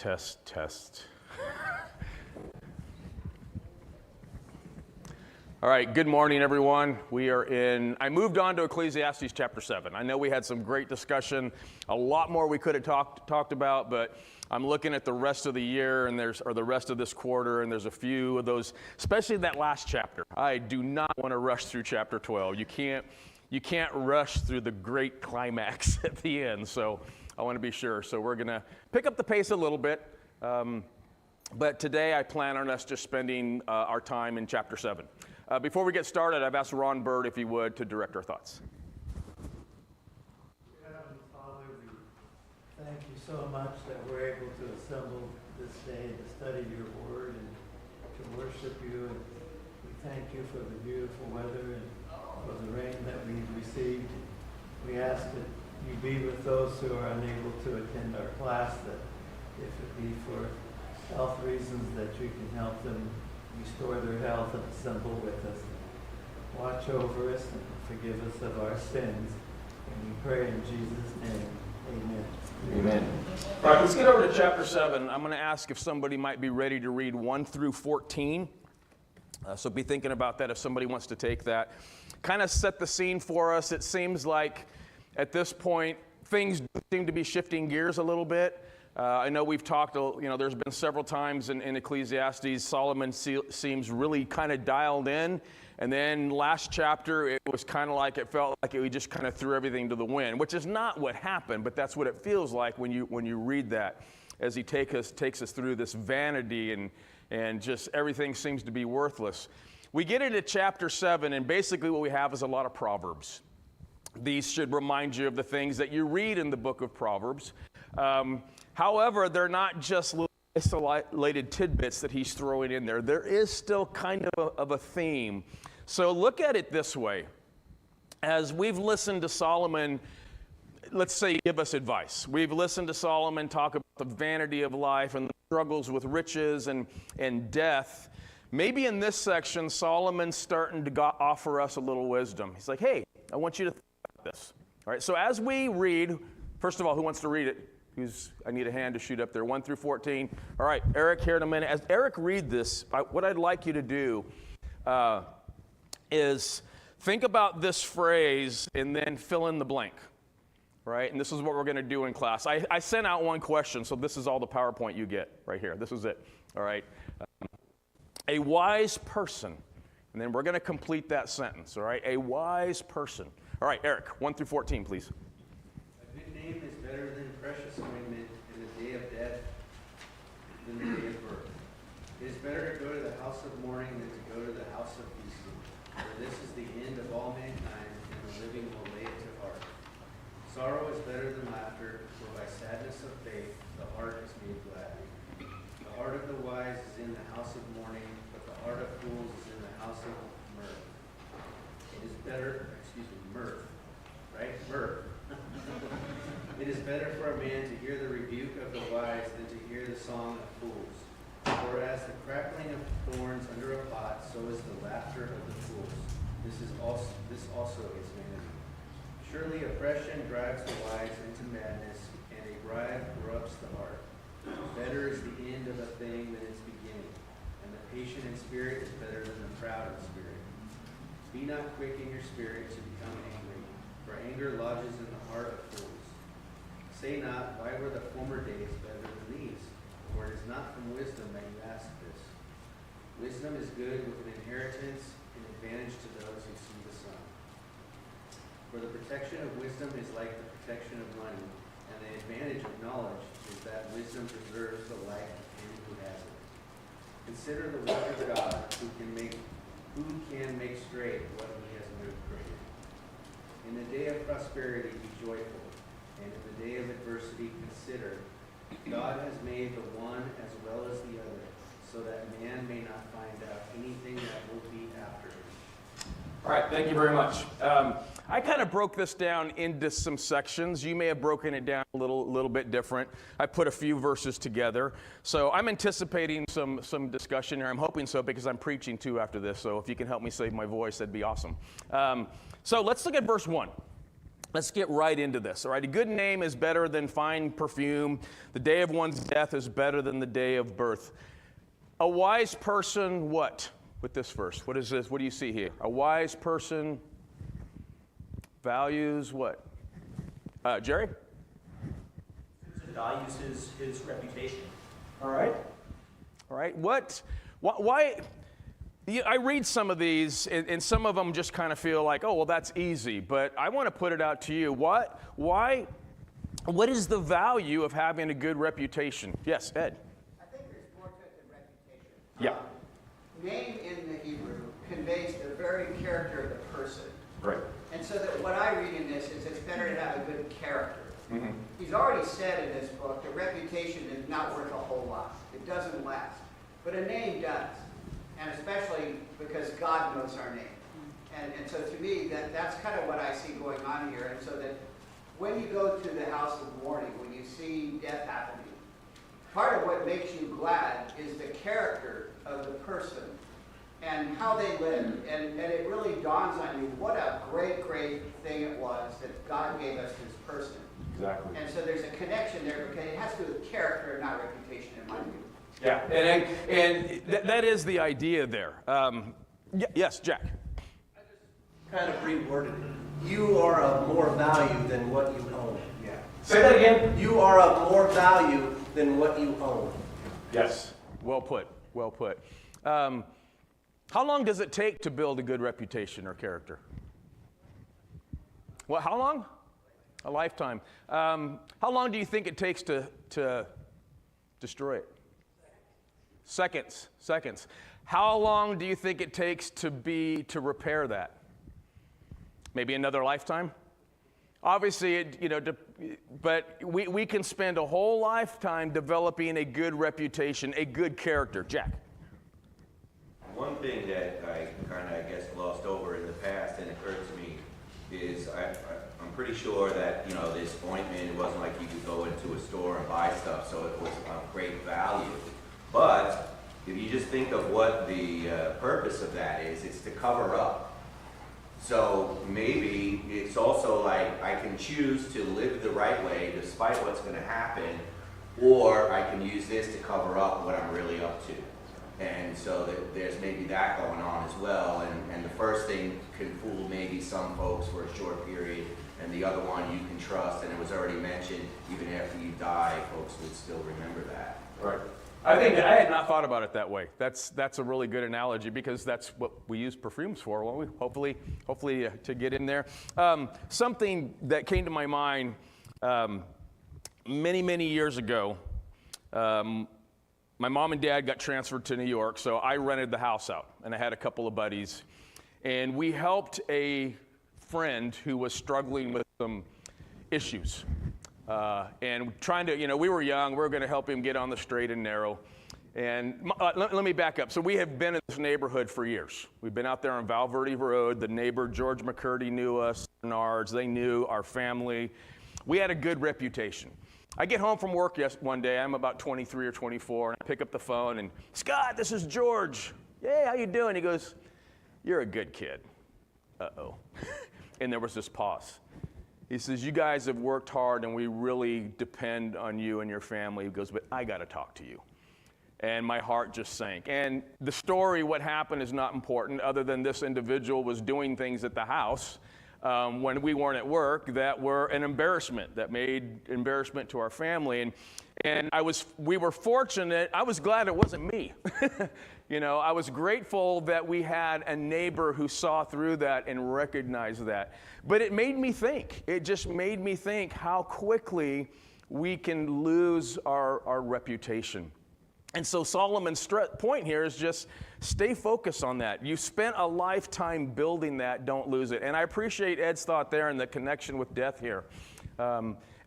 Test. All right, good morning, everyone. I moved on to Ecclesiastes chapter 7. I know we had some great discussion, a lot more we could have talked about, but I'm looking at the rest of the year or the rest of this quarter, and there's a few of those, especially that last chapter. I do not want to rush through chapter 12. You can't rush through the great climax at the end, so I want to be sure. So we're going to pick up the pace a little bit, but today I plan on us just spending our time in chapter 7. Before we get started, I've asked Ron Bird, if he would, to direct our thoughts. Heavenly Father, we thank you so much that we're able to assemble this day to study your word and to worship you. And we thank you for the beautiful weather and for the rain that we've received. We ask that you be with those who are unable to attend our class, that if it be for health reasons, that you can help them restore their health and assemble with us. Watch over us and forgive us of our sins. And we pray in Jesus' name. Amen. Amen. All right, let's get over to chapter 7. I'm going to ask if somebody might be ready to read 1 through 14. So be thinking about that if somebody wants to take that. Kind of set the scene for us. It seems like at this point, things seem to be shifting gears a little bit. I know we've talked, there's been several times in Ecclesiastes, Solomon seems really kind of dialed in. And then last chapter, it was kind of like, it felt like we just kind of threw everything to the wind, which is not what happened, but that's what it feels like when you read that, as he takes us through this vanity and just everything seems to be worthless. We get into chapter 7, and basically what we have is a lot of Proverbs. These should remind you of the things that you read in the book of Proverbs. However, they're not just little isolated tidbits that he's throwing in there. There is still kind of a theme. So look at it this way. As we've listened to Solomon, let's say, give us advice. We've listened to Solomon talk about the vanity of life and the struggles with riches and death. Maybe in this section, Solomon's starting to offer us a little wisdom. He's like, hey, I want you to think about this. All right, so as we read, first of all, who wants to read it? I need a hand to shoot up there, 1 through 14. All right, Eric here in a minute. As Eric read this, what I'd like you to do is think about this phrase and then fill in the blank, right? And this is what we're going to do in class. I sent out one question, so this is all the PowerPoint you get right here. This is it, all right? A wise person, and then we're going to complete that sentence, all right? A wise person. All right, Eric, 1 through 14, please. A good name is better than precious ointment in the day of death than the day of birth. It is better to go to the house of mourning than to go to the house of feasting, for this is the end of all mankind, and the living will lay it to heart. Sorrow is better than laughter, for by sadness of faith the heart is made glad. The heart of the wise is in the house of mourning, but the heart of fools is in the house of mirth. It is better, mirth, right? Mirth. It is better for a man to hear the rebuke of the wise than to hear the song of fools. For as the crackling of thorns under a pot, so is the laughter of the fools. This also is vanity. Surely oppression drives the wise into madness, and a bribe corrupts the heart. Better is the end of a thing than its beginning, and the patient in spirit is better than the proud in spirit. Be not quick in your spirit to become angry, for anger lodges in the heart of fools. Say not, why were the former days better than these? For it is not from wisdom that you ask this. Wisdom is good with an inheritance, an advantage to those who see the sun. For the protection of wisdom is like the protection of money, and the advantage of knowledge is that wisdom preserves the life of him who has it. Consider the work of God, who can make straight what he has moved crooked. In the day of prosperity be joyful, and in the day of adversity consider, God has made the one as well as the other, so that man may not find out anything that will be after him. All right, thank you very much. I kind of broke this down into some sections. You may have broken it down a little bit different. I put a few verses together. So I'm anticipating some discussion here. I'm hoping so because I'm preaching too after this. So if you can help me save my voice, that'd be awesome. So let's look at verse 1. Let's get right into this, all right? A good name is better than fine perfume. The day of one's death is better than the day of birth. A wise person, what? With this verse, what is this? What do you see here? A wise person values what? Jerry? Values his reputation. All right. All right. Why? I read some of these, and some of them just kind of feel like, oh, well, that's easy. But I want to put it out to you. What is the value of having a good reputation? Yes, Ed. I think there's more to it than reputation. Yeah. Name in the Hebrew conveys the very character of the person. Right. And so that what I read in this is it's better to have a good character. Mm-hmm. He's already said in this book that reputation is not worth a whole lot. It doesn't last. But a name does. And especially because God knows our name. And so to me, that's kind of what I see going on here. And so that when you go to the house of mourning, when you see death happening, part of what makes you glad is the character of the person and how they lived. And it really dawns on you what a great, great thing it was that God gave us this person. Exactly. And so there's a connection there because it has to do with character and not reputation in my view. Yeah, and that is the idea there. Yes, Jack. Kind of reworded it. You are of more value than what you own. Yeah. Say that again. You are of more value than what you own. Yes. Well put. Well put. How long does it take to build a good reputation or character? Well, how long? A lifetime. How long do you think it takes to destroy it? Seconds. How long do you think it takes to repair that? Maybe another lifetime? Obviously, but we can spend a whole lifetime developing a good reputation, a good character. Jack? One thing that I kind of, glossed over in the past and occurred to me is I'm pretty sure that, this ointment, it wasn't like you could go into a store and buy stuff, so it was of great value. But if you just think of what the purpose of that is, it's to cover up. So maybe it's also like I can choose to live the right way despite what's going to happen, or I can use this to cover up what I'm really up to. And so there's maybe that going on as well. And the first thing can fool maybe some folks for a short period, and the other one you can trust. And it was already mentioned, even after you die, folks would still remember that. Right. I think I had not thought about it that way. That's a really good analogy because that's what we use perfumes for, won't we? Hopefully to get in there. Something that came to my mind many years ago. My mom and dad got transferred to New York, so I rented the house out, and I had a couple of buddies, and we helped a friend who was struggling with some issues. And trying to, we were young, we were going to help him get on the straight and narrow. And let me back up. So we have been in this neighborhood for years. We've been out there on Val Verde Road. The neighbor, George McCurdy, knew us, Bernards. They knew our family. We had a good reputation. I get home from work one day. I'm about 23 or 24, and I pick up the phone, and, Scott, this is George. Hey, how you doing? He goes, you're a good kid. Uh-oh. And there was this pause. He says, you guys have worked hard, and we really depend on you and your family. He goes, but I got to talk to you. And my heart just sank. And the story, what happened, is not important, other than this individual was doing things at the house when we weren't at work that were an embarrassment, that made embarrassment to our family. And we were fortunate. I was glad it wasn't me. I was grateful that we had a neighbor who saw through that and recognized that. But it made me think. It just made me think how quickly we can lose our reputation. And so Solomon's point here is just stay focused on that. You spent a lifetime building that, don't lose it. And I appreciate Ed's thought there and the connection with death here.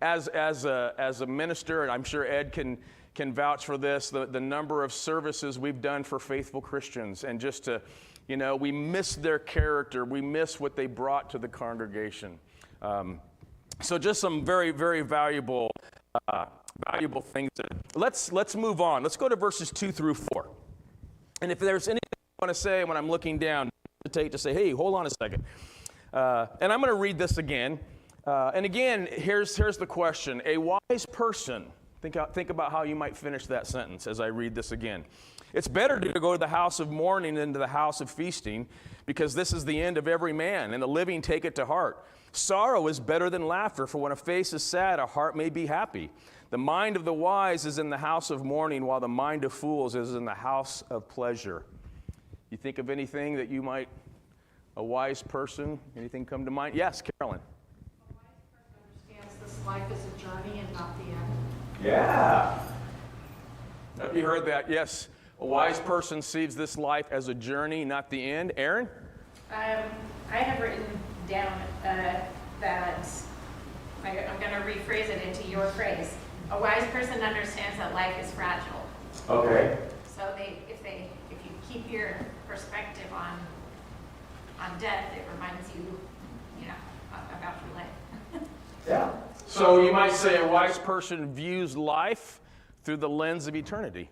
As a minister, and I'm sure Ed can vouch for this, the number of services we've done for faithful Christians, and just to, we miss their character, we miss what they brought to the congregation. So just some very, very valuable things. Let's move on. Let's go to verses 2 through 4. And if there's anything I want to say when I'm looking down, to say, hey, hold on a second. And I'm going to read this again. And again, here's the question. A wise person, think about how you might finish that sentence as I read this again. It's better to go to the house of mourning than to the house of feasting, because this is the end of every man, and the living take it to heart. Sorrow is better than laughter, for when a face is sad, a heart may be happy. The mind of the wise is in the house of mourning, while the mind of fools is in the house of pleasure. You think of anything that you might, a wise person, anything come to mind? Yes, Carolyn. A wise person understands this life is a journey and not the end. Yeah. Have you heard that? Yes. A wise person sees this life as a journey, not the end. Aaron? I have written down that I'm going to rephrase it into your phrase. A wise person understands that life is fragile. Okay. So if you keep your perspective on death, it reminds you, about your life. Yeah. So you might say a wise person views life through the lens of eternity.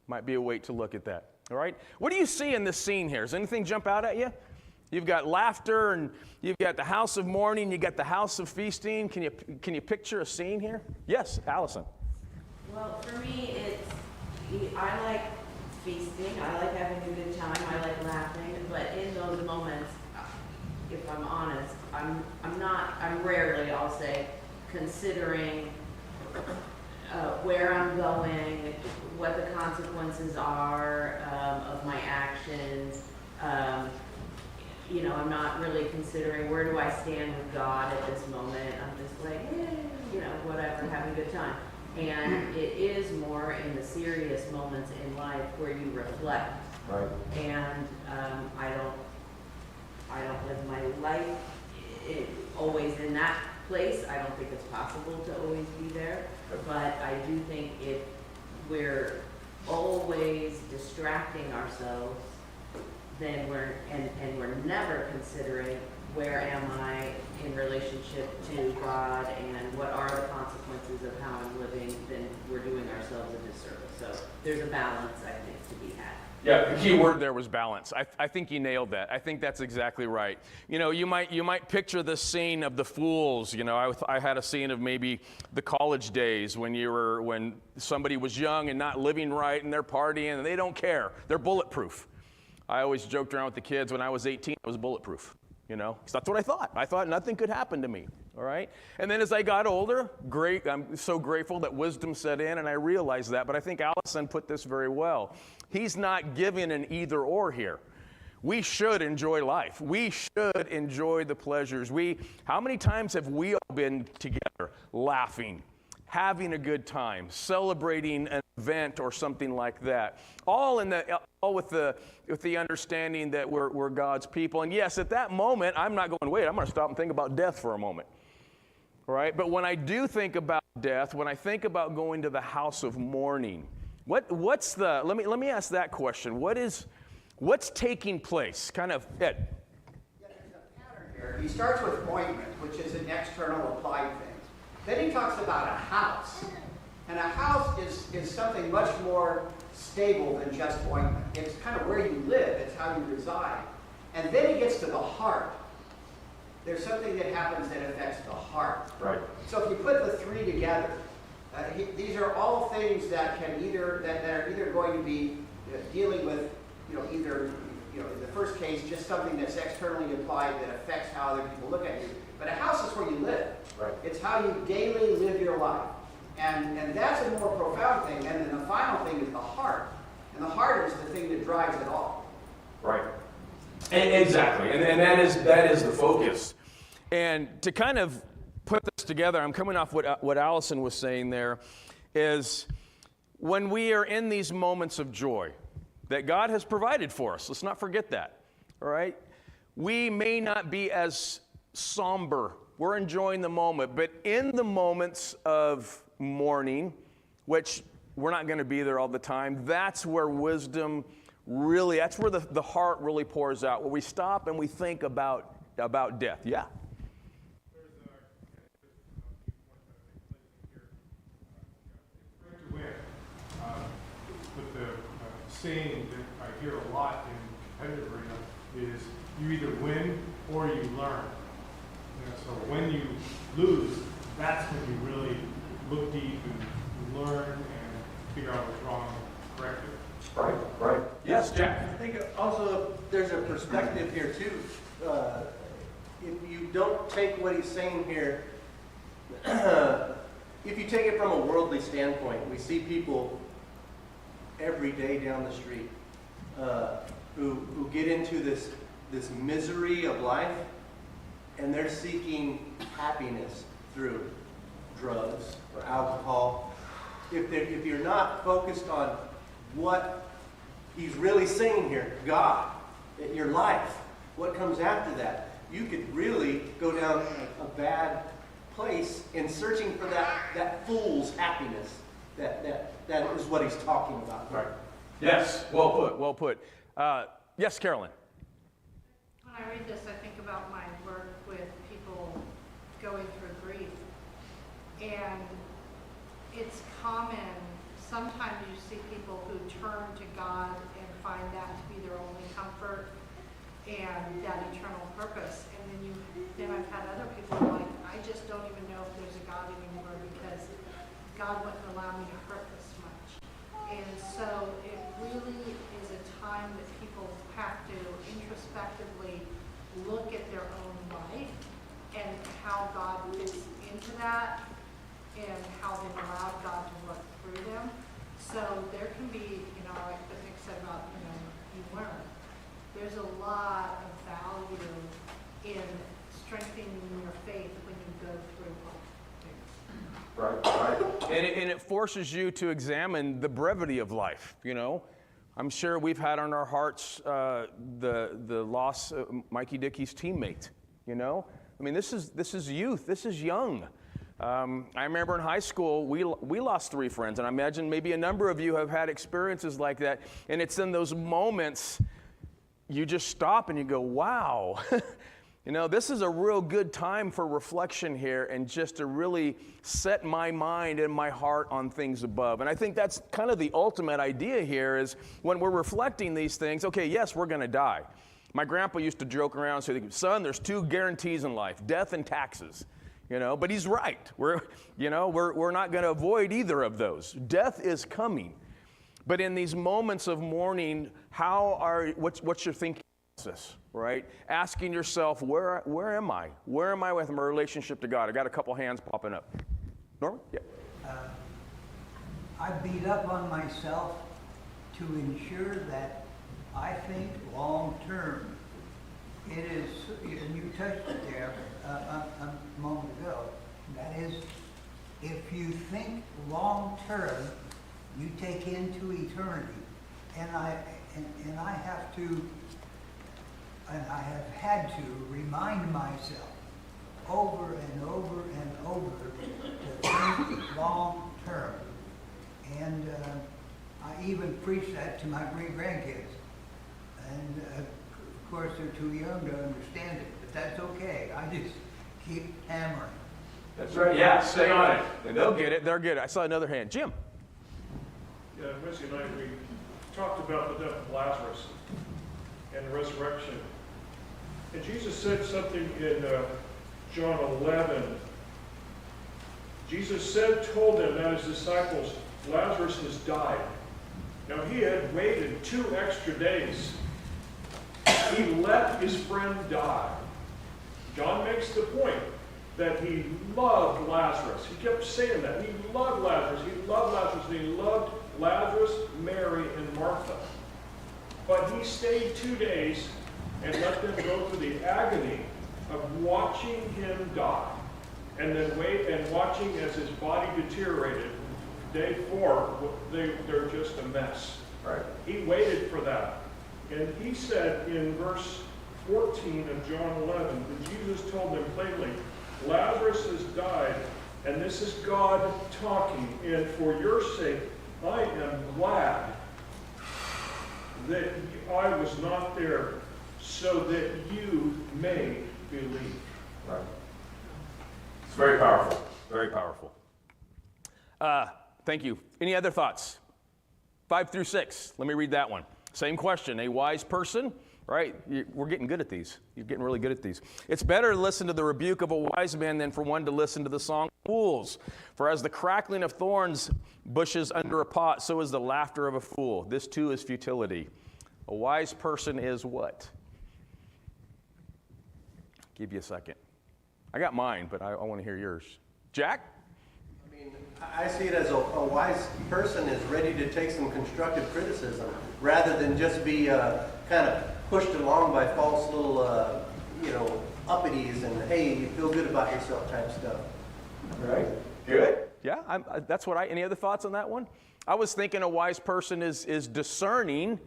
Might be a way to look at that. All right? What do you see in this scene here? Does anything jump out at you? You've got laughter, and you've got the house of mourning, you got the house of feasting. Can you picture a scene here? Yes, Allison. Well, for me, I like feasting, I like having a good time, I like laughing, but in those moments, if I'm honest, I'm rarely, I'll say, considering where I'm going, what the consequences are of my actions. I'm not really considering where do I stand with God at this moment. I'm just like, whatever, having a good time. And it is more in the serious moments in life where you reflect. Right. And I don't live my life always in that place. I don't think it's possible to always be there. But I do think if we're always distracting ourselves, then we're never considering where am I in relationship to God and what are the consequences of how I'm living, then we're doing ourselves a disservice. So there's a balance, I think, to be had. Yeah, the key word there was balance. I think you nailed that. I think that's exactly right. You might picture the scene of the fools. I had a scene of maybe the college days when somebody was young and not living right and they're partying and they don't care. They're bulletproof. I always joked around with the kids when I was 18, I was bulletproof. Because that's what I thought. I thought nothing could happen to me. All right? And then as I got older, I'm so grateful that wisdom set in and I realized that. But I think Allison put this very well. He's not giving an either or here. We should enjoy life. We should enjoy the pleasures. How many times have we all been together laughing, having a good time, celebrating an event or something like that? All with the understanding that we're God's people. And yes, at that moment, I'm not going, wait, I'm going to stop and think about death for a moment. All right? But when I do think about death, when I think about going to the house of mourning, let me ask that question. What's taking place? Kind of, Ed. Yeah, there's a pattern here. He starts with ointment, which is an external applied thing. Then he talks about a house. And a house is something much more stable than just ointment. It's kind of where you live. It's how you reside. And then he gets to the heart. There's something that happens that affects the heart. Right. So if you put the three together, these are all things that are either going to be dealing with, either, in the first case, just something that's externally applied that affects how other people look at you. But a house is where you live. Right. It's how you daily live your life. And that's a more profound thing. And then the final thing is the heart. And the heart is the thing that drives it all. Right. Exactly. And that is the focus. And to kind of put this together, I'm coming off what Allison was saying there, is when we are in these moments of joy that God has provided for us, let's not forget that, all right? We may not be as somber. We're enjoying the moment. But in the moments of mourning, which we're not going to be there all the time, that's where wisdom really, that's where the heart really pours out, where we stop and we think about death. Yeah? But the saying that I hear a lot in competitive arena is you either win or you learn. So when you lose, that's when you really look deep and learn and figure out what's wrong and correct it. Right. Yes, Jack. I think also there's a perspective here too. If you don't take what he's saying here, if you take it from a worldly standpoint, we see people every day down the street who get into this misery of life, and they're seeking happiness through drugs or alcohol. If you're not focused on what he's really saying here, God, in your life, what comes after that, you could really go down a bad place in searching for that fool's happiness. That is what he's talking about. Right. Yes. Well put. Yes, Carolyn. When I read this, I think about my work with people going through grief. And it's common, sometimes you see people who turn to God and find that to be their only comfort and that eternal purpose. And then I've had other people who are like, I just don't even know if there's a God anymore because God wouldn't allow me to hurt this much. And so it really is a time that people have to introspectively look at their own life and how God fits into that and how they've allowed God to work through them. So there can be, like what Nick said about, you learn. There's a lot of value in strengthening your faith when you go through life. Right. And it forces you to examine the brevity of life, I'm sure we've had on our hearts the loss of Mikey Dickey's teammate, I mean, this is youth, this is young. I remember in high school, we lost 3 friends, and I imagine maybe a number of you have had experiences like that, and it's in those moments you just stop and you go, wow. This is a real good time for reflection here and just to really set my mind and my heart on things above. And I think that's kind of the ultimate idea here is when we're reflecting these things, okay, yes, we're going to die. My grandpa used to joke around and say, son, there's 2 guarantees in life, death and taxes. But he's right. We're not going to avoid either of those. Death is coming. But in these moments of mourning, what's your thinking process, right? Asking yourself, where am I? Where am I with my relationship to God? I got a couple hands popping up. Norman? Yeah. I beat up on myself to ensure that I think long term. It is, and you touched it there a moment ago, that is, if you think long term, you take into eternity. And I have had to remind myself over and over and over to think long term. And I even preach that to my great-grandkids. And of course, they're too young to understand it, but that's okay. I just keep hammering. That's right. Yeah, stay on it. And they'll get it. They'll get it. I saw another hand. Jim. Yeah, Missy and I, we talked about the death of Lazarus and the resurrection. And Jesus said something in John 11. Jesus told them, that his disciples, Lazarus has died. Now he had waited 2 extra days. He let his friend die. John makes the point that he loved Lazarus. He kept saying that. He loved Lazarus. He loved Lazarus. And he loved Lazarus, Mary, and Martha. But he stayed 2 days and let them go through the agony of watching him die. And then wait and watching as his body deteriorated. Day 4, they're just a mess. Right. He waited for that. And he said in verse 14 of John 11, that Jesus told them plainly, Lazarus has died, and this is God talking, and for your sake, I am glad that I was not there, so that you may believe. Right. It's very powerful. Very powerful. Thank you. Any other thoughts? 5 through 6. Let me read that one. Same question. A wise person right? We're getting good at these. You're getting really good at these. It's better to listen to the rebuke of a wise man than for one to listen to the song of fools. For as the crackling of thorns bushes under a pot, so is the laughter of a fool. This too is futility. A wise person is what? Give you a second. I got mine, but I want to hear yours. Jack? I mean, I see it as a wise person is ready to take some constructive criticism rather than just be kind of pushed along by false little, uppities and, hey, you feel good about yourself type stuff. Right. Good. Yeah, that's what any other thoughts on that one? I was thinking a wise person is discerning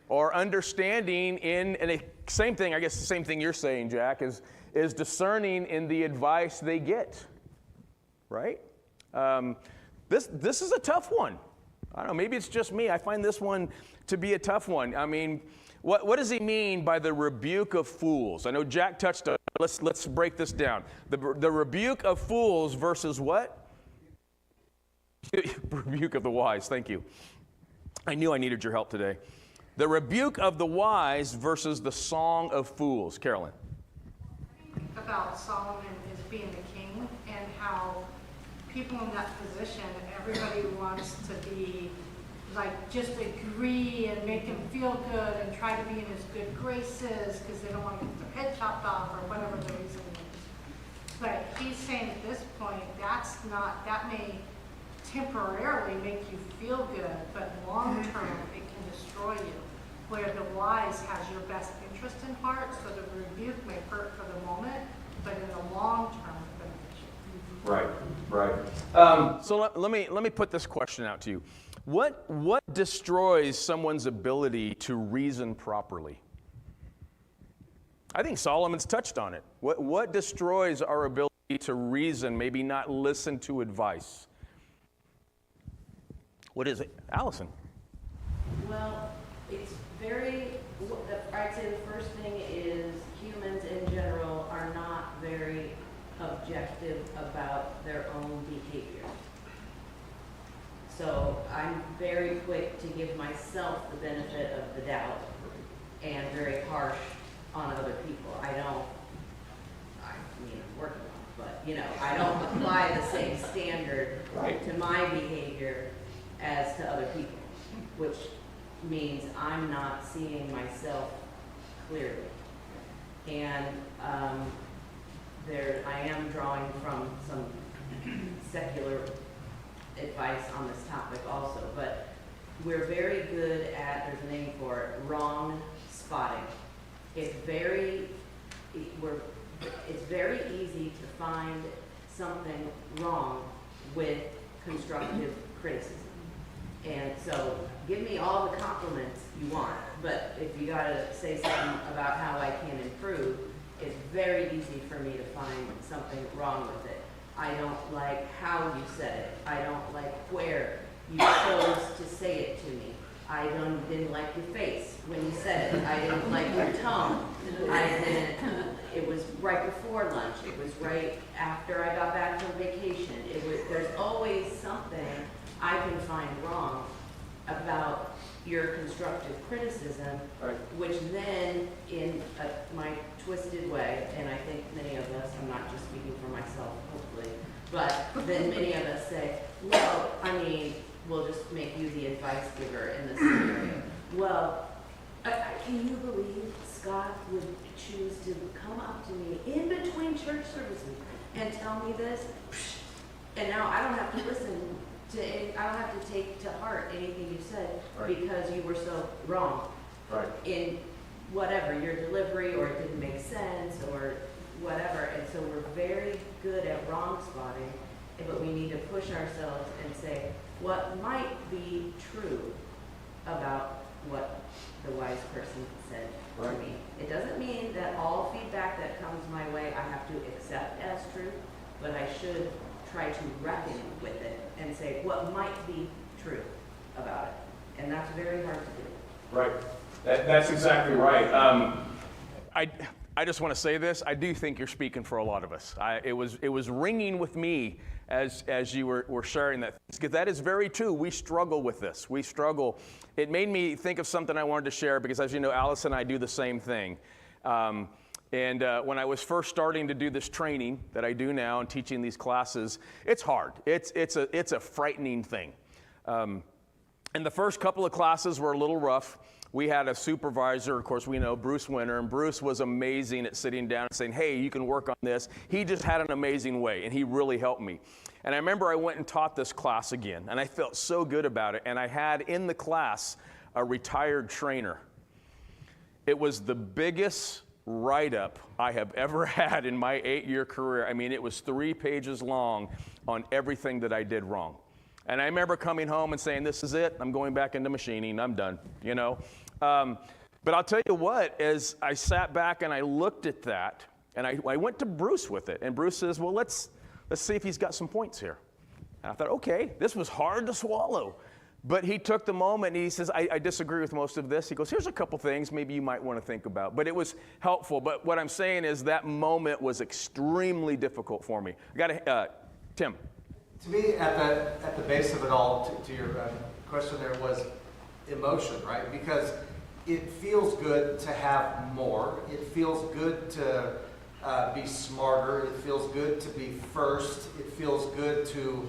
or understanding same thing, I guess the same thing you're saying, Jack, is discerning in the advice they get, right? This is a tough one. I don't know, maybe it's just me. I find this one to be a tough one. I mean, what does he mean by the rebuke of fools? I know Jack touched on it. Let's break this down. The rebuke of fools versus what? Rebuke of the wise, thank you. I knew I needed your help today. The rebuke of the wise versus the song of fools. Carolyn. About Solomon as being the king and how people in that position, everybody wants to be like just agree and make him feel good and try to be in his good graces because they don't want to get their head chopped off or whatever the reason is. But he's saying at this point, that may temporarily make you feel good, but long term it can destroy you. Where the wise has your best interest in heart, so the rebuke may hurt for the moment, but in the long term it benefits you. Right. So let me put this question out to you. What destroys someone's ability to reason properly? I think Solomon's touched on it. What destroys our ability to reason, maybe not listen to advice? What is it? Allison. Well, it's I'd say the first thing is humans in general are not very objective about their own behavior. So I'm very quick to give myself the benefit of the doubt and very harsh on other people. I'm working on it, but I don't apply the same standard to my behavior as to other people, which means I'm not seeing myself clearly. And I am drawing from some secular advice on this topic also, but we're very good at, there's a name for it, wrong spotting. It's very easy to find something wrong with constructive criticism. And so give me all the compliments you want, but if you gotta say something about how I can improve, it's very easy for me to find something wrong with it. I don't like how you said it. I don't like where you chose to say it to me. I didn't like your face when you said it. I didn't like your tone. It was right before lunch. It was right after I got back from vacation. There's always something I can find wrong about your constructive criticism, which then in my twisted way, and I think many of us, I'm not just speaking for myself, hopefully, but then many of us say, well, we'll just make you the advice giver in this scenario. Well, can you believe Scott would choose to come up to me in between church services and tell me this? And now I don't have to listen I don't have to take to heart anything you said because you were so wrong in whatever, your delivery, or it didn't make sense, or whatever. And so we're very good at wrong spotting, but we need to push ourselves and say what might be true about what the wise person said to me. It doesn't mean that all feedback that comes my way I have to accept as true, but I should try to reckon with it and say what might be true about it. And that's very hard to do. Right. That's exactly right. I just want to say this. I do think you're speaking for a lot of us. It was ringing with me as you were sharing that. Because that is very true. We struggle with this. We struggle. It made me think of something I wanted to share because, as you know, Alice and I do the same thing. And when I was first starting to do this training that I do now and teaching these classes, it's hard. It's a frightening thing. And the first couple of classes were a little rough. We had a supervisor, of course, we know, Bruce Winter, and Bruce was amazing at sitting down and saying, hey, you can work on this. He just had an amazing way, and he really helped me. And I remember I went and taught this class again, and I felt so good about it. And I had in the class a retired trainer. It was the biggest write-up I have ever had in my 8-year career. I mean, it was 3 pages long on everything that I did wrong. And I remember coming home and saying, this is it. I'm going back into machining. I'm done, you know. But I'll tell you what, as I sat back and I looked at that, and I went to Bruce with it. And Bruce says, well, let's see if he's got some points here. And I thought, okay, this was hard to swallow. But he took the moment and he says, I disagree with most of this. He goes, here's a couple things maybe you might want to think about. But it was helpful. But what I'm saying is that moment was extremely difficult for me. I got to, Tim. To me, at the base of it all, to your question there, was emotion, right? Because it feels good to have more. It feels good to be smarter. It feels good to be first. It feels good to,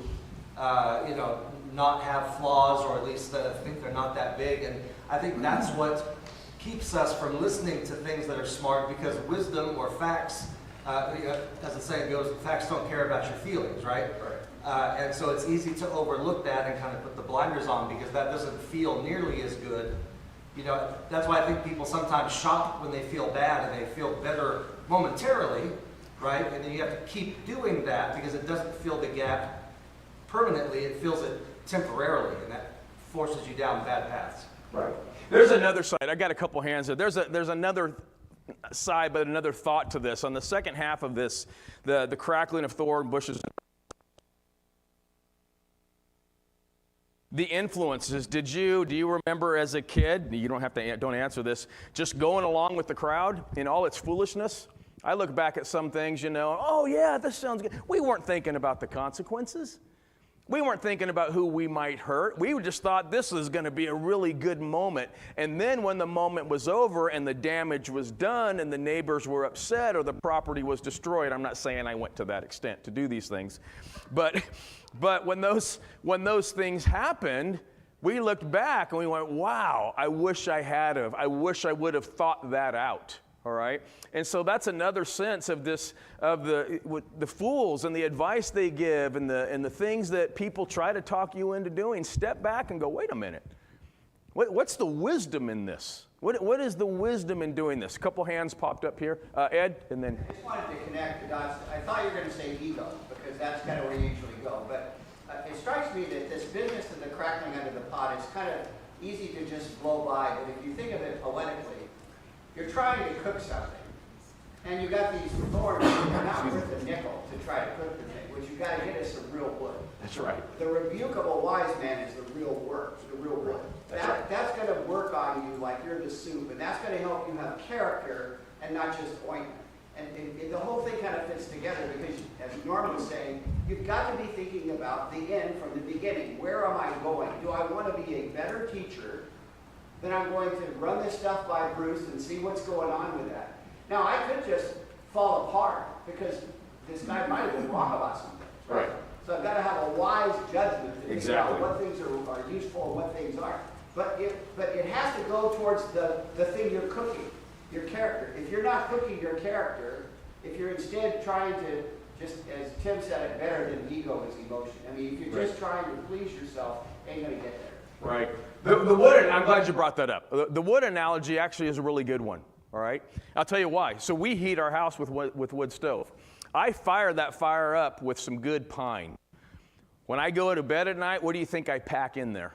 not have flaws, or at least think they're not that big. And I think that's what keeps us from listening to things that are smart, because wisdom or facts, as the saying goes, facts don't care about your feelings, right? And so it's easy to overlook that and kind of put the blinders on, because that doesn't feel nearly as good. You know, that's why I think people sometimes shop when they feel bad, and they feel better momentarily, right? And then you have to keep doing that because it doesn't fill the gap permanently, it fills it temporarily, and that forces you down bad paths. Right. There's another side. I got a couple hands there. There's another side, but another thought to this. On the second half of this, the crackling of thorn bushes, the influences. Do you remember as a kid? You don't answer this. Just going along with the crowd in all its foolishness. I look back at some things, oh yeah, this sounds good. We weren't thinking about the consequences. We weren't thinking about who we might hurt. We just thought this was going to be a really good moment. And then when the moment was over and the damage was done and the neighbors were upset or the property was destroyed, I'm not saying I went to that extent to do these things, but when those things happened, we looked back and we went, wow, I wish I would have thought that out. All right, and so that's another sense of this, of the fools and the advice they give and the things that people try to talk you into doing. Step back and go, wait a minute, what's the wisdom in this? What is the wisdom in doing this? A couple hands popped up here, Ed, and then. I just wanted to connect the dots. I thought you were going to say ego, because that's kind of where you usually go. But it strikes me that this business of the crackling under the pot is kind of easy to just blow by. But if you think of it poetically, you're trying to cook something, and you got these thorns that are not worth a nickel to try to cook the thing. What you got to get is some real wood. That's right. The rebuke of a wise man is the real work, the real wood. That's going to work on you like you're the soup, and that's going to help you have character and not just ointment. And the whole thing kind of fits together, because, as Norm was saying, you've got to be thinking about the end from the beginning. Where am I going? Do I want to be a better teacher? Then I'm going to run this stuff by Bruce and see what's going on with that. Now, I could just fall apart because this guy might have been wrong about something. Right. So I've got to have a wise judgment to figure Exactly. out what things are useful and what things aren't. But it has to go towards the thing you're cooking, your character. If you're not cooking your character, if you're instead trying to, just as Tim said it better than ego is emotion. I mean, if you're just trying to please yourself, ain't going to get there. Right. The wood, I'm glad you brought that up. The wood analogy actually is a really good one, all right? I'll tell you why. So we heat our house with wood stove. I fire that fire up with some good pine. When I go to bed at night, what do you think I pack in there?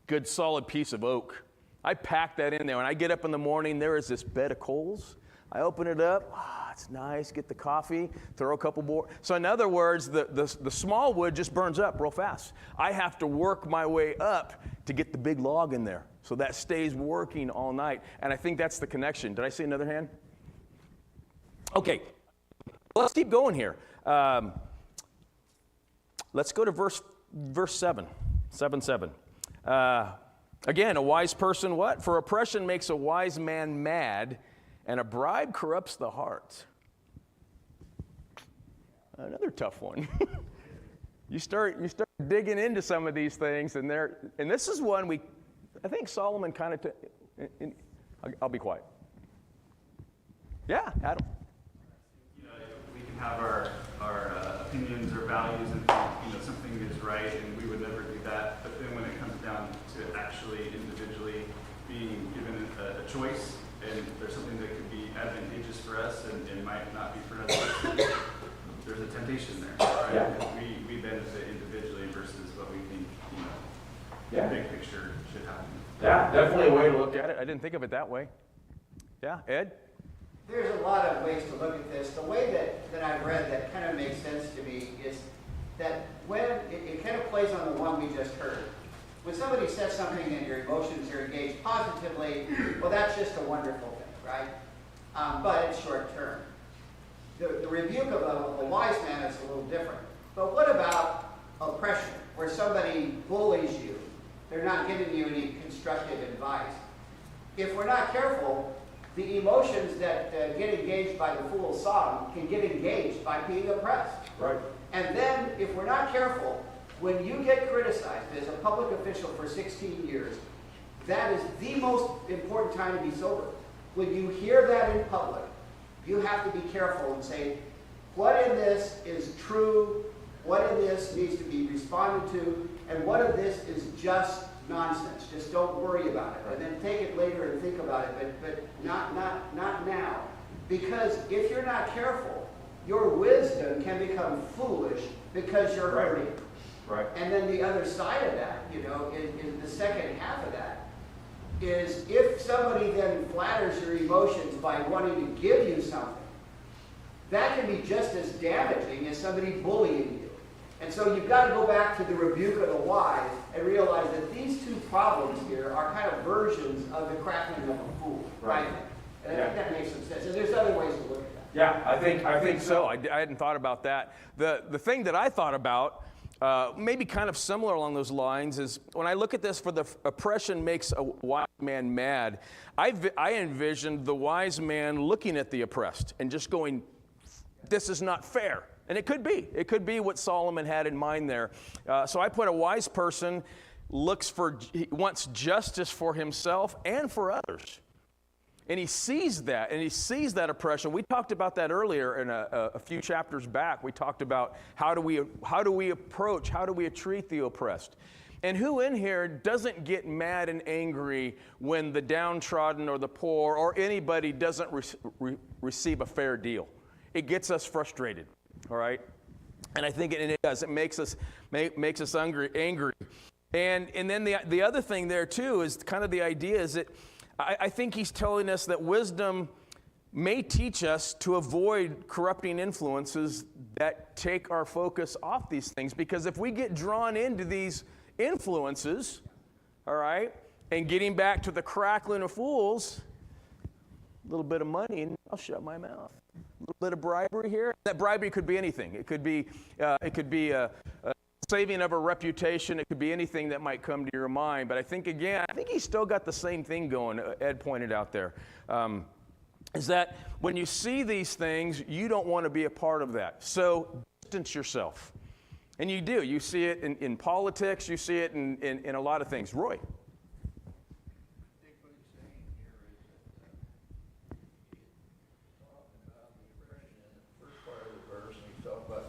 Good solid piece of oak. I pack that in there. When I get up in the morning, there is this bed of coals. I open it up. It's nice. Get the coffee. Throw a couple more. So in other words, the small wood just burns up real fast. I have to work my way up to get the big log in there. So that stays working all night. And I think that's the connection. Did I see another hand? Okay, let's keep going here. Let's go to verse 7. Again, a wise person, what? For oppression makes a wise man mad, and a bribe corrupts the heart. Another tough one. You start digging into some of these things, and this is one I think Solomon kind of, I'll be quiet. Yeah, Adam. We can have our opinions or values and think, something is right, and we would never do that. But then when it comes down to actually individually being given a choice, and there's something that could be advantageous for us and might not be for others, there's a temptation there, right? Yeah. Because we benefit individually versus what we think, the big picture should happen. Yeah, definitely a way to look at it. I didn't think of it that way. Yeah, Ed? There's a lot of ways to look at this. The way that I've read that kind of makes sense to me is that when it kind of plays on the one we just heard. When somebody says something and your emotions are engaged positively, well, that's just a wonderful thing, right? But it's short term. The rebuke of a wise man is a little different. But what about oppression, where somebody bullies you? They're not giving you any constructive advice. If we're not careful, the emotions that get engaged by the fool's song can get engaged by being oppressed. Right. And then, if we're not careful, when you get criticized as a public official for 16 years, that is the most important time to be sober. When you hear that in public, you have to be careful and say, what in this is true, what in this needs to be responded to, and what of this is just nonsense. Just don't worry about it. And then take it later and think about it, but not now. Because if you're not careful, your wisdom can become foolish because you're hurting. Right. And then the other side of that, is the second half of that, is if somebody then flatters your emotions by wanting to give you something, that can be just as damaging as somebody bullying you. And so you've got to go back to the rebuke of the wise and realize that these two problems here are kind of versions of the crackling of a fool, right? And I think that makes some sense. And there's other ways to look at that. Yeah, I think so. I hadn't thought about that. The thing that I thought about, maybe kind of similar along those lines, is when I look at this, for the oppression makes a wise man mad, I envisioned the wise man looking at the oppressed and just going, this is not fair. And it could be what Solomon had in mind there. So I put a wise person wants justice for himself and for others. And he sees that oppression. We talked about that earlier in a few chapters back. We talked about how do we treat the oppressed. And who in here doesn't get mad and angry when the downtrodden or the poor or anybody doesn't receive a fair deal? It gets us frustrated. All right, and I think it does. It makes us angry. And then the other thing there too is kind of the idea is that I think he's telling us that wisdom may teach us to avoid corrupting influences that take our focus off these things. Because if we get drawn into these influences, all right, and getting back to the crackling of fools, a little bit of money and I'll shut my mouth. A little bit of bribery here. That bribery could be anything. It could be a saving of a reputation. It could be anything that might come to your mind. But I think he's still got the same thing going. Ed pointed out there, is that when you see these things, you don't want to be a part of that. So distance yourself. And you do. You see it in politics. You see it in a lot of things. Roy.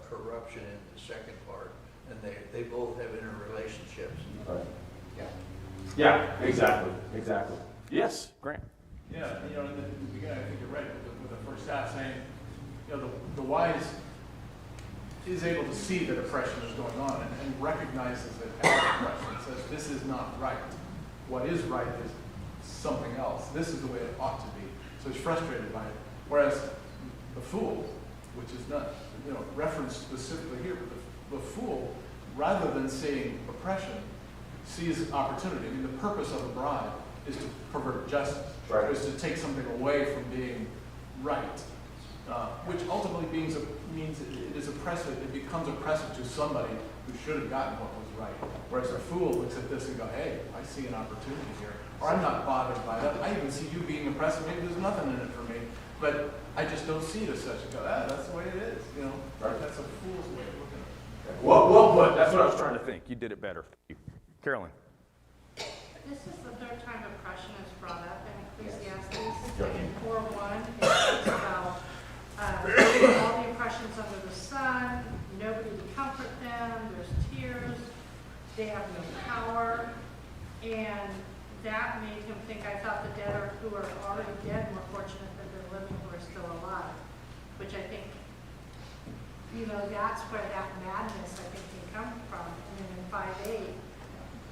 Corruption in the second part, and they both have interrelationships. Right. Yeah, exactly. Yes, Grant. Yeah, in the beginning, I think you're right with the first half saying, the wise is able to see that oppression is going on and recognizes it as oppression. Says this is not right. What is right is something else. This is the way it ought to be. So he's frustrated by it. Whereas the fool, which is not referenced specifically here, but the fool, rather than seeing oppression, sees opportunity. I mean, the purpose of a bribe is to pervert justice, right. Is to take something away from being right. which ultimately means it is oppressive. It becomes oppressive to somebody who should have gotten what was right. Whereas a fool looks at this and go, hey, I see an opportunity here. Or I'm not bothered by that. I even see you being oppressive. Maybe there's nothing in it for me. But I just don't see it as such. I go, that's the way it is. You know, right. That's a fool's way of looking at it. Well put. That's what I was trying to think. You did it better. Carolyn. This is the third time oppression is brought up in Ecclesiastes. Like in 4:1, it talks about all the oppressions under the sun, nobody to comfort them, there's tears, they have no power. And that made him think, I thought the dead who are already dead more fortunate than the living who are still alive. Which I think, that's where that madness, I think, can come from. And then in 5:8,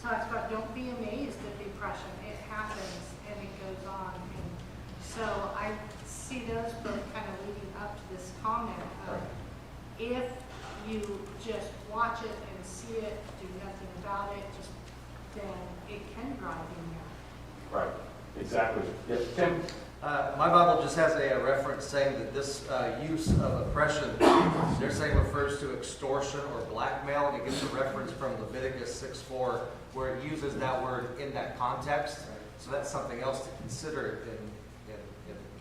talks about don't be amazed at the oppression. It happens and it goes on. And so I see those both kind of leading up to this comment of if you just watch it and see it, do nothing about it, then it can drive you mad. Right. Exactly. Yes, Tim. My Bible just has a reference saying that this use of oppression, they're saying refers to extortion or blackmail, and it gets a reference from Leviticus 6:4, where it uses that word in that context. So that's something else to consider in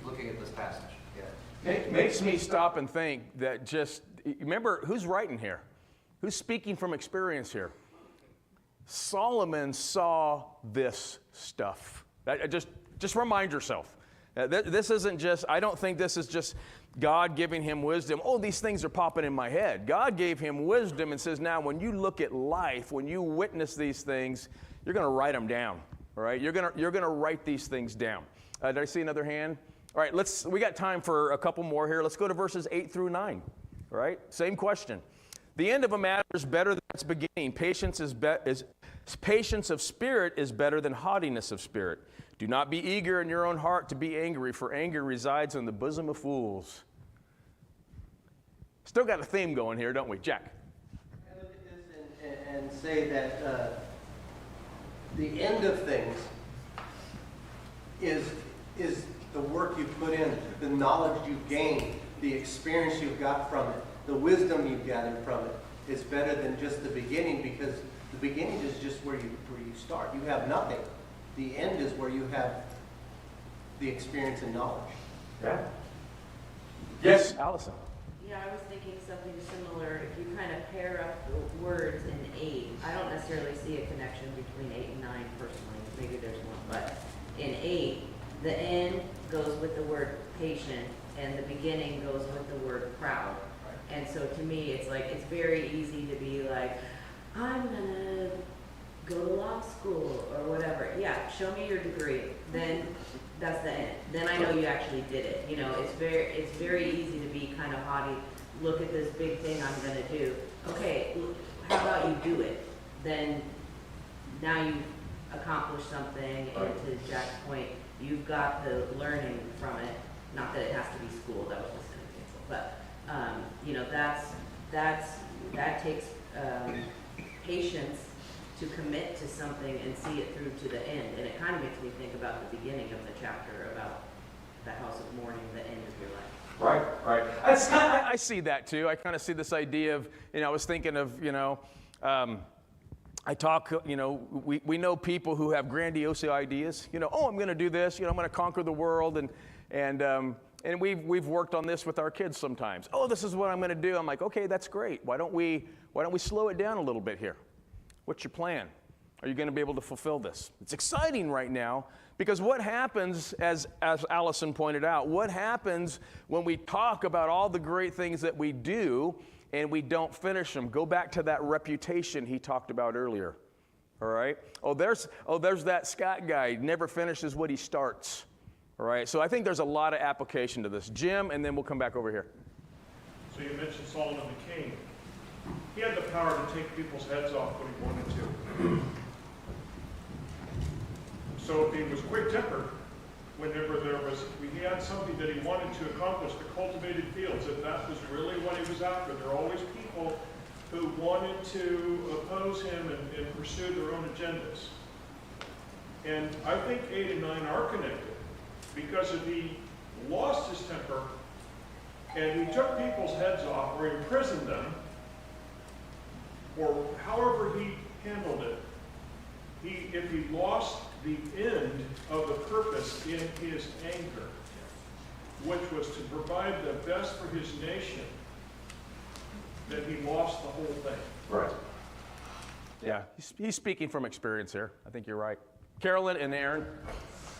looking at this passage. Yeah. It makes me stop and think that remember, who's writing here? Who's speaking from experience here? Solomon saw this stuff. Just remind yourself. This isn't just, I don't think this is just God giving him wisdom. Oh, these things are popping in my head. God gave him wisdom and says, now when you look at life, when you witness these things, you're going to write them down. All right? You're going to write these things down. Did I see another hand? All right, we got time for a couple more here. Let's go to verses 8 through 9. All right? Same question. The end of a matter is better than its beginning. Patience of spirit is better than haughtiness of spirit. Do not be eager in your own heart to be angry, for anger resides in the bosom of fools. Still got a theme going here, don't we, Jack? I look at this and say that the end of things is the work you put in, the knowledge you've gained, the experience you've got from it, the wisdom you've gathered from it is better than just the beginning, because the beginning is just where you start. You have nothing. The end is where you have the experience and knowledge. Yeah. Yes, Allison. Yeah, I was thinking something similar. If you kind of pair up the words in 8, I don't necessarily see a connection between 8 and 9 personally. Maybe there's one. But in 8, the end goes with the word patient, and the beginning goes with the word proud. And so to me, it's like, it's very easy to be like, I'm going to go to law school or whatever. Yeah, show me your degree. Then that's the end. Then I know you actually did it. It's very easy to be kind of haughty. Look at this big thing I'm going to do. Okay, how about you do it? Then now you've accomplished something, and to Jack's point, you've got the learning from it. Not that it has to be school. That was just an example, but that takes patience to commit to something and see it through to the end. And it kind of makes me think about the beginning of the chapter about the house of mourning, the end of your life. Right. I see that too. I kind of see this idea of, I was thinking of, I talk, we know people who have grandiose ideas. I'm going to do this. I'm going to conquer the world, and we've worked on this with our kids sometimes. Oh, this is what I'm going to do. I'm like, okay, that's great. Why don't we slow it down a little bit here? What's your plan? Are you going to be able to fulfill this? It's exciting right now, because what happens, as Allison pointed out, what happens when we talk about all the great things that we do and we don't finish them? Go back to that reputation he talked about earlier. All right? There's that Scott guy, never finishes what he starts. All right? So I think there's a lot of application to this. Jim, and then we'll come back over here. So you mentioned Solomon the king. He had the power to take people's heads off when he wanted to. So if he was quick-tempered, whenever he had something that he wanted to accomplish, the cultivated fields, if that was really what he was after. There are always people who wanted to oppose him and pursue their own agendas. And I think 8 and 9 are connected, because if he lost his temper, and he took people's heads off or imprisoned them, or however he handled it, if he lost the end of the purpose in his anger, which was to provide the best for his nation, then he lost the whole thing. Right. Yeah, he's speaking from experience here. I think you're right. Carolyn and Aaron?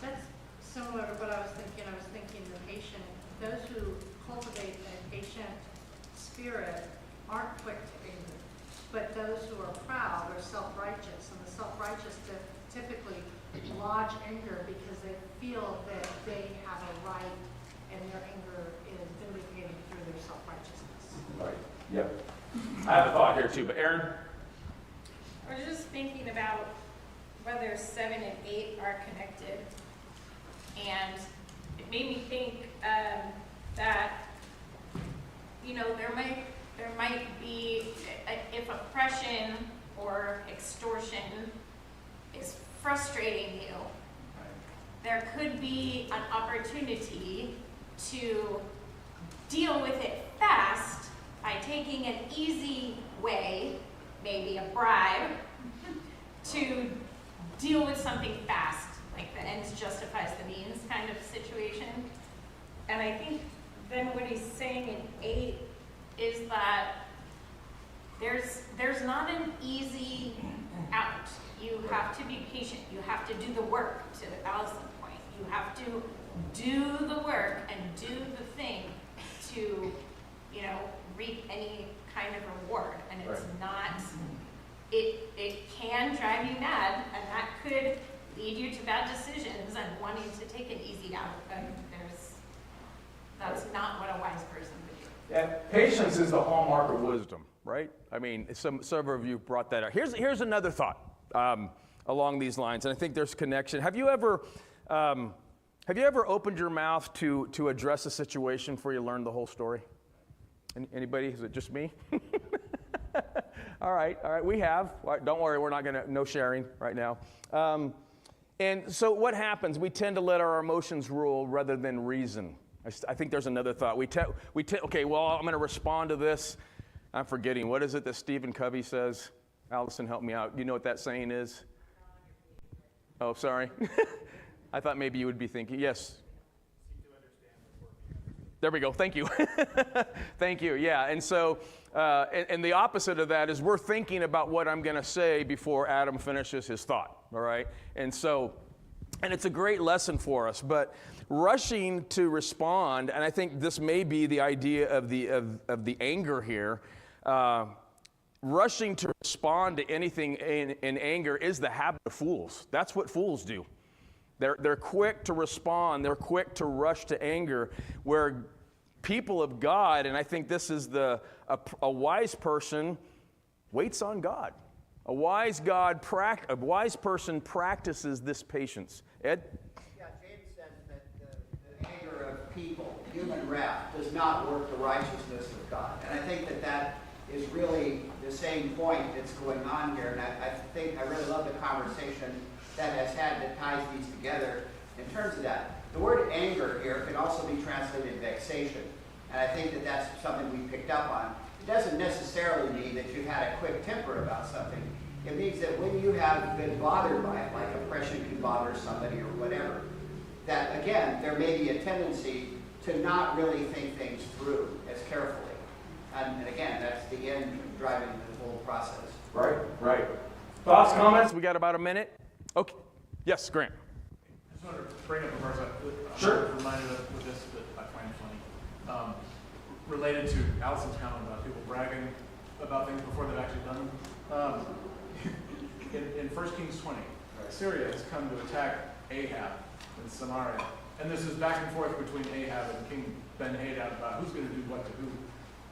That's similar to what I was thinking. I was thinking the patient, those who cultivate a patient spirit aren't quick to anger. But those who are proud are self-righteous, and the self-righteous typically lodge anger because they feel that they have a right and their anger is vindicated through their self-righteousness. Right. Yep. I have a thought here too, but Aaron? I was just thinking about whether 7 and 8 are connected. And it made me think that, there might be, if oppression or extortion is frustrating you, there could be an opportunity to deal with it fast by taking an easy way, maybe a bribe, to deal with something fast, like the ends justifies the means kind of situation. And I think then what he's saying in 8 is that there's not an easy out. You have to be patient. You have to do the work, to Allison's point. You have to do the work and do the thing to, reap any kind of reward. And it's not, it can drive you mad, and that could lead you to bad decisions and wanting to take an easy out. But that's not what a wise person would do. Yeah, patience is the hallmark of wisdom, right? I mean, several of you brought that up. Here's another thought along these lines, and I think there's connection. Have you ever opened your mouth to address a situation before you learned the whole story? Anybody? Is it just me? All right, we have. Don't worry, we're not no sharing right now. And so what happens? We tend to let our emotions rule rather than reason. I think there's another thought. Okay, well, I'm going to respond to this. I'm forgetting. What is it that Stephen Covey says? Allison, help me out. You know what that saying is? Oh, sorry. I thought maybe you would be thinking. Yes. There we go. Thank you. Thank you. Yeah. And so, and the opposite of that is we're thinking about what I'm going to say before Adam finishes his thought. All right. And so, and it's a great lesson for us. But rushing to respond, and I think this may be the idea of the anger here. Rushing to respond to anything in anger is the habit of fools. That's what fools do. They're quick to respond. They're quick to rush to anger, where people of God, and I think this is a wise person, waits on God. A wise person practices this patience. Ed? Yeah, James says that the anger of people, human wrath, does not work the righteousness of God. And I think that is really the same point that's going on here. And I really love the conversation that has had that ties these together in terms of that. The word anger here can also be translated vexation. And I think that's something we picked up on. It doesn't necessarily mean that you've had a quick temper about something. It means that when you have been bothered by it, like oppression can bother somebody or whatever, that again, there may be a tendency to not really think things through as carefully. And again, that's the end driving the whole process. Right. Thoughts, comments? We got about a minute. Okay. Yes, Grant. I just wanted to bring up a verse Sure. I'm reminded of with this that I find funny. Related to Allison's comment about people bragging about things before they've actually done them. In 1 Kings 20, Syria has come to attack Ahab in Samaria. And this is back and forth between Ahab and King Ben-Hadad about who's going to do what to who.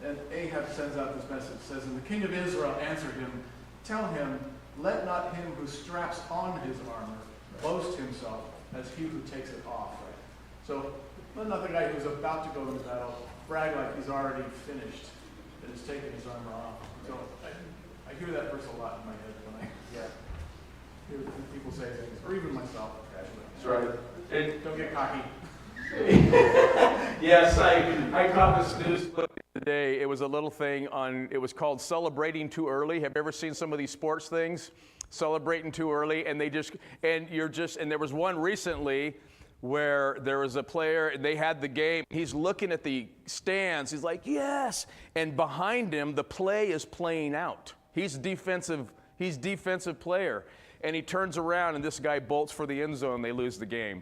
And Ahab sends out this message, says, "And the king of Israel answered him, tell him, let not him who straps on his armor boast himself as he who takes it off." So let not the guy who's about to go into battle brag like he's already finished and has taken his armor off. So I hear that verse a lot in my head when I hear people say things, or even myself. That's right. Don't get cocky. Yes, I caught this news clip today. It was a little thing on, it was called Celebrating Too Early. Have you ever seen some of these sports things? Celebrating too early, and and there was one recently where there was a player, and they had the game, he's looking at the stands, he's like, yes, and behind him, the play is playing out. He's defensive player, and he turns around, and this guy bolts for the end zone, they lose the game.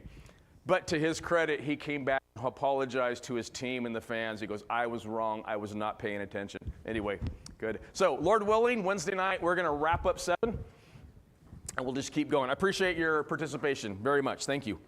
But to his credit, he came back and apologized to his team and the fans. He goes, I was wrong, I was not paying attention. Anyway, good. So, Lord willing, Wednesday night, we're gonna wrap up 7, and we'll just keep going. I appreciate your participation very much. Thank you.